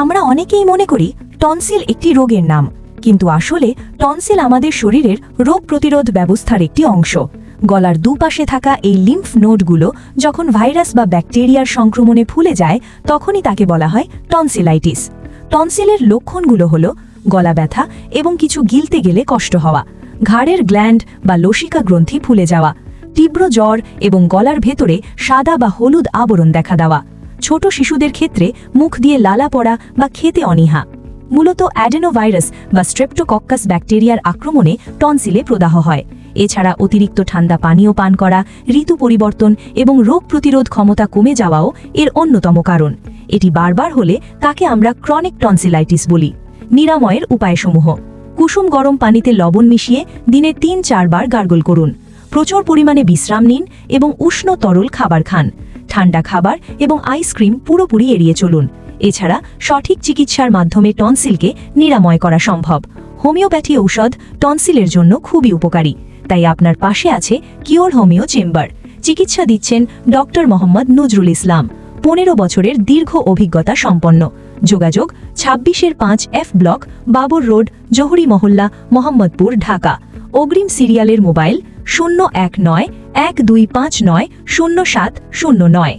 আমরা অনেকেই মনে করি টনসিল একটি রোগের নাম, কিন্তু আসলে টনসিল আমাদের শরীরের রোগ প্রতিরোধ ব্যবস্থার একটি অংশ। গলার দুপাশে থাকা এই লিম্ফ নোডগুলো যখন ভাইরাস বা ব্যাকটেরিয়ার সংক্রমণে ফুলে যায়, তখনই তাকে বলা হয় টনসিলাইটিস। টনসিলের লক্ষণগুলো হলো গলা ব্যথা এবং কিছু গিলতে গেলে কষ্ট হওয়া, ঘাড়ের গ্ল্যান্ড বা লসিকা গ্রন্থি ফুলে যাওয়া, তীব্র জ্বর এবং গলার ভেতরে সাদা বা হলুদ আবরণ দেখা দেওয়া, ছোট শিশুদের ক্ষেত্রে মুখ দিয়ে লালা পড়া বা খেতে অনীহা। মূলত অ্যাডেনোভাইরাস বা স্ট্রেপ্টোকক্কাস ব্যাকটেরিয়ার আক্রমণে টনসিলে প্রদাহ হয়। এছাড়া অতিরিক্ত ঠান্ডা পানীয় পান করা, ঋতু পরিবর্তন এবং রোগ প্রতিরোধ ক্ষমতা কমে যাওয়াও এর অন্যতম কারণ। এটি বারবার হলে তাকে আমরা ক্রনিক টনসিলাইটিস বলি। নিরাময়ের উপায়সমূহ: কুসুম গরম পানিতে লবণ মিশিয়ে দিনে ৩-৪ বার গার্গল করুন। প্রচুর পরিমাণে বিশ্রাম নিন এবং উষ্ণ তরল খাবার খান। ঠান্ডা খাবার এবং আইসক্রিম পুরোপুরি এড়িয়ে চলুন। এছাড়া সঠিক চিকিৎসার মাধ্যমে টনসিলকে নিরাময় করা সম্ভব। হোমিওপ্যাথি ঔষধ টনসিলের জন্য খুবই উপকারী, তাই আপনার পাশে আছে কিওর হোমিও চেম্বার। চিকিৎসা দিচ্ছেন ডক্টর মোহাম্মদ নজরুল ইসলাম, 15 বছরের দীর্ঘ অভিজ্ঞতা সম্পন্ন। যোগাযোগ 26-5 F ব্লক, বাবর রোড, জহুরি মহল্লা, মোহাম্মদপুর, ঢাকা। অগ্রিম সিরিয়ালের মোবাইল 019-1259-0709।